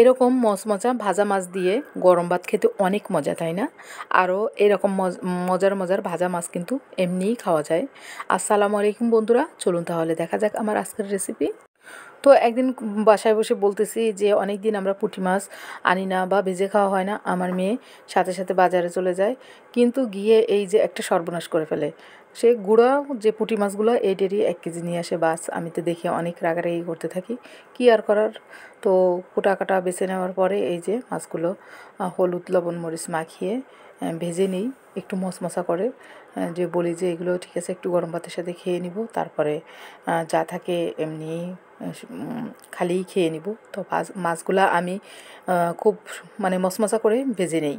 এরকম মচমচা ভাজা মাছ দিয়ে গরম ভাত খেতে অনেক মজা, তাই না? আরও এরকম মজার মজার ভাজা মাছ কিন্তু এমনিই খাওয়া যায়। আসসালামু আলাইকুম বন্ধুরা, চলুন তাহলে দেখা যাক আমার আজকের রেসিপি। তো একদিন বাসায় বসে বলতেছি যে অনেক দিন আমরা পুঁটি মাছ আনি না বা ভেজে খাওয়া হয় না। আমার মেয়ে সাথে সাথে বাজারে চলে যায়, কিন্তু গিয়ে এই যে একটা সর্বনাশ করে ফেলে। সে গুঁড়া যে পুঁটি মাছগুলো এইটারই 1 কেজি নিয়ে আসে। বাস আমি তো দেখে অনেক রাগারাগি করতে থাকি, কী আর করার। তো কুটা কাটা বেছে নেওয়ার পরে এই যে মাছগুলো হলুদ লবণ মরিচ মাখিয়ে ভেজে নিই একটু মশমশা করে। যে বলি যে এগুলো ঠিক আছে, একটু গরম ভাতের সাথে খেয়ে নিব, তারপরে যা থাকে এমনি খালিই খেয়ে নিব। তো মাছগুলা আমি খুব মানে মশমশা করে ভেজে নেই।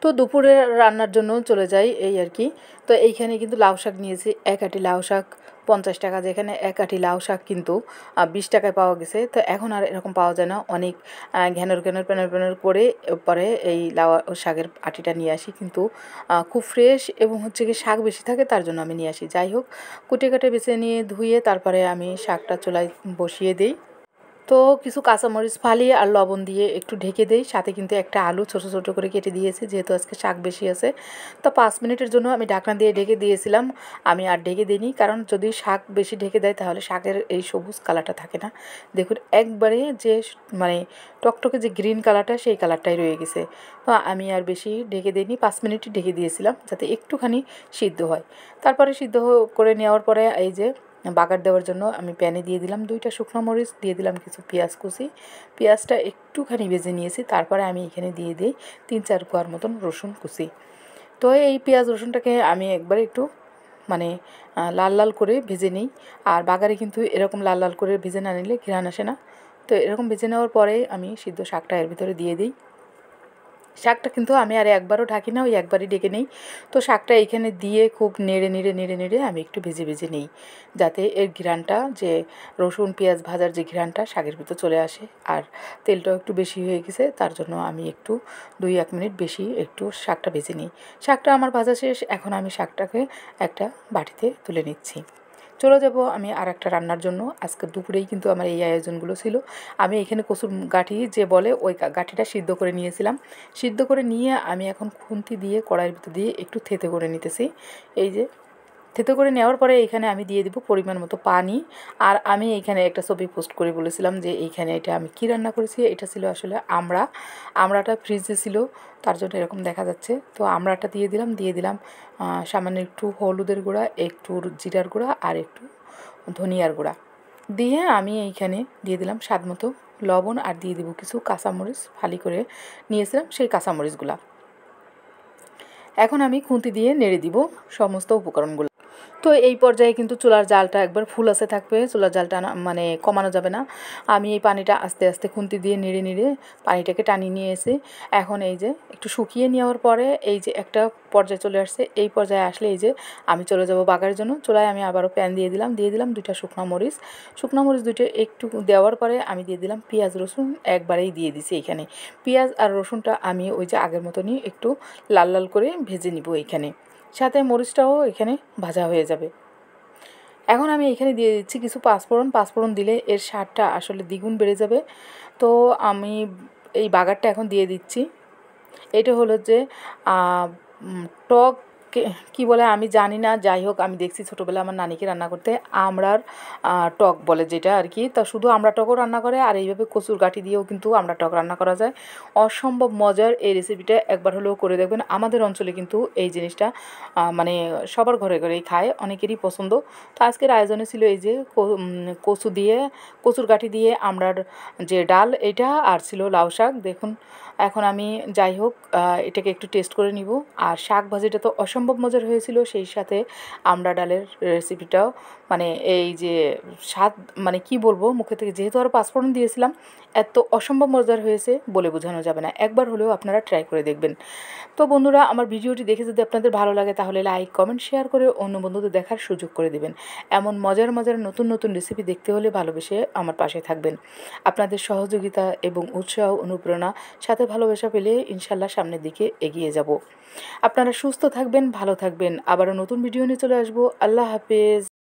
তো দুপুরে রান্নার জন্য চলে যাই এই আর কি। তো এইখানে কিন্তু লাউ শাক নিয়েছি, 1 আঁটি লাউ শাক 50 টাকা, যেখানে 1 আঁটি লাউ শাক কিন্তু 20 টাকায় পাওয়া গেছে। তো এখন আর এরকম পাওয়া যায় না, অনেক ঘ্যানর ঘ্যানর প্যানর প্যানর করে পরে এই লাউ শাকের আটিটা নিয়ে আসি, কিন্তু খুব ফ্রেশ এবং হচ্ছে কি শাক বেশি থাকে, তার জন্য আমি নিয়ে আসি। যাই হোক, কুটে কাটে বেছে নিয়ে ধুয়ে তারপরে আমি শাকটা চুলায় বসিয়ে দিই। তো কিছু কাঁচামরিচ ফালিয়ে আর লবণ দিয়ে একটু ঢেকে দেই, সাথে কিন্তু একটা আলু ছোটো ছোটো করে কেটে দিয়েছি, যেহেতু আজকে শাক বেশি আছে। তো 5 মিনিটের জন্য আমি ঢাকনা দিয়ে ঢেকে দিয়েছিলাম। আমি আর ঢেকে দিইনি, কারণ যদি শাক বেশি ঢেকে দেয় তাহলে শাকের এই সবুজ কালারটা থাকে না। দেখুন একবারে যে মানে টকটকে যে গ্রিন কালারটা, সেই কালারটাই রয়ে গেছে। তো আমি আর বেশি ঢেকে দিইনি, 5 মিনিটই ঢেকে দিয়েছিলাম যাতে একটুখানি সিদ্ধ হয়। তারপরে সিদ্ধ করে নেওয়ার পরে এই যে বাগার দেওয়ার জন্য আমি প্যানে দিয়ে দিলাম 2টা শুকনো মরিচ, দিয়ে দিলাম কিছু পেঁয়াজ কুচি। পেঁয়াজটা একটুখানি ভেজে নিয়েছি, তারপরে আমি এখানে দিয়ে দিই 3-4 কোয়ার মতন রসুন কুচি। তো এই পেঁয়াজ রসুনটাকে আমি একবারে একটু মানে লাল লাল করে ভেজে নিই। আর বাগারে কিন্তু এরকম লাল লাল করে ভেজে না নিলে ঘ্রাণ আসে না। তো এরকম ভেজে নেওয়ার পরে আমি সিদ্ধ শাকটা এর ভিতরে দিয়ে দিই। শাকটা কিন্তু আমি আর একবারও ঢাকি না, ওই একবারই ডেকে নিই। তো শাকটা এখানে দিয়ে খুব নেড়ে নেড়ে নেড়ে নেড়ে আমি একটু ভেজে ভেজে নিই, যাতে এর ঘ্রাণটা, যে রসুন পেঁয়াজ ভাজার যে ঘ্রাণটা শাকের ভিতর চলে আসে। আর তেলটাও একটু বেশি হয়ে গেছে, তার জন্য আমি একটু 2-1 মিনিট বেশি একটু শাকটা ভেজে নিই। শাকটা আমার ভাজা শেষ, এখন আমি শাকটাকে একটা বাটিতে তুলে নিচ্ছি। চলে যাব আমি আর একটা রান্নার জন্য। আজকে দুপুরেই কিন্তু আমার এই আয়োজনগুলো ছিল। আমি এখানে কচুর গাঁঠি যে বলে, ওই গাঁঠিটা সিদ্ধ করে নিয়েছিলাম। সিদ্ধ করে নিয়ে আমি এখন খুন্তি দিয়ে কড়াইয়ের ভিতর দিয়ে একটু থেতে করে নিতেছি। এই যে থেতো করে নেওয়ার পরে এইখানে আমি দিয়ে দিব পরিমাণ মতো পানি। আর আমি এইখানে একটা ছবি পোস্ট করে বলেছিলাম যে এইখানে এটা আমি কী রান্না করেছি। এটা ছিল আসলে আমড়াটা ফ্রিজে ছিল, তার জন্য এরকম দেখা যাচ্ছে। তো আমড়াটা দিয়ে দিলাম, সামান্য একটু হলুদের গুঁড়া, একটু জিরার গুঁড়া আর একটু ধনিয়ার গুঁড়া দিয়ে আমি এইখানে দিয়ে দিলাম স্বাদ মতো লবণ, আর দিয়ে দেবো কিছু কাঁচামরিচ ফালি করে নিয়েছিলাম, সেই কাঁচামরিচগুলা। এখন আমি খুন্তি দিয়ে নেড়ে দিব সমস্ত উপকরণগুলো। তো এই পর্যায়ে কিন্তু চুলার জালটা একবার ফুল আছে থাকবে, চুলার জালটা মানে কমানো যাবে না। আমি এই পানিটা আস্তে আস্তে খুন্তি দিয়ে নেড়ে নেড়ে পানিটাকে টানিয়ে নিয়ে এসে এখন এই যে একটু শুকিয়ে নেওয়ার পরে এই যে একটা পর্যায়ে চলে আসছে। এই পর্যায়ে আসলে এই যে আমি চলে যাব বাগারের জন্য। চুলায় আমি আবারও প্যান দিয়ে দিলাম 2টা শুকনো মরিচ 2টা একটু দেওয়ার পরে আমি দিয়ে দিলাম পেঁয়াজ রসুন, একবারেই দিয়ে দিছি এখানে। পেঁয়াজ আর রসুনটা আমি ওই যে আগের মতনই একটু লাল লাল করে ভেজে নিব এইখানে, সাথে মরিচটাও এখানে ভাজা হয়ে যাবে। এখন আমি এখানে দিয়ে দিচ্ছি কিছু পাঁচফোড়ন দিলে এর স্বাদটা আসলে দ্বিগুণ বেড়ে যাবে। তো আমি এই বাগারটা এখন দিয়ে দিচ্ছি। এটা হলো যে টক কি বলে আমি জানি না, যাই হোক আমি দেখছি ছোটোবেলায় আমার নানিকে রান্না করতে আমড়ার টক বলে যেটা আর কি। তা শুধু আমড়া টকও রান্না করে, আর এইভাবে কচুর গাঁঠি দিয়েও কিন্তু আমড়া টক রান্না করা যায়। অসম্ভব মজার এই রেসিপিটা, একবার হলেও করে দেখবেন। আমাদের অঞ্চলে কিন্তু এই জিনিসটা মানে সবার ঘরে ঘরেই খায়, অনেকেরই পছন্দ। তো আজকের আয়োজনে ছিল এই যে কচুর গাঁঠি দিয়ে আমড়ার যে ডাল এটা, আর ছিল লাউ শাক। দেখুন এখন আমি যাই হোক এটাকে একটু টেস্ট করে নিব। আর শাক ভাজিটা তো অসম্ভব মজার হয়েছিল, সেই সাথে আমড়া ডালের রেসিপিটাও মানে এই যে স্বাদ, মানে কি বলবো মুখে থেকে, যেহেতু আরও পাঁচফোড়ন দিয়েছিলাম, এত অসম্ভব মজার হয়েছে বলে বোঝানো যাবে না। একবার হলেও আপনারা ট্রাই করে দেখবেন। তো বন্ধুরা, আমার ভিডিওটি দেখে যদি আপনাদের ভালো লাগে তাহলে লাইক কমেন্ট শেয়ার করে অন্য বন্ধুদের দেখার সুযোগ করে দেবেন। এমন মজার মজার নতুন নতুন রেসিপি দেখতে হলে ভালোবেসে আমার পাশে থাকবেন। আপনাদের সহযোগিতা এবং উৎসাহ অনুপ্রেরণা সাথে ভালোবাসা পেলে ইনশাল্লাহ সামনের দিকে এগিয়ে যাব। আপনারা সুস্থ থাকবেন, ভালো থাকবেন। আবারও নতুন ভিডিও নিয়ে চলে আসবো। আল্লাহ হাফেজ।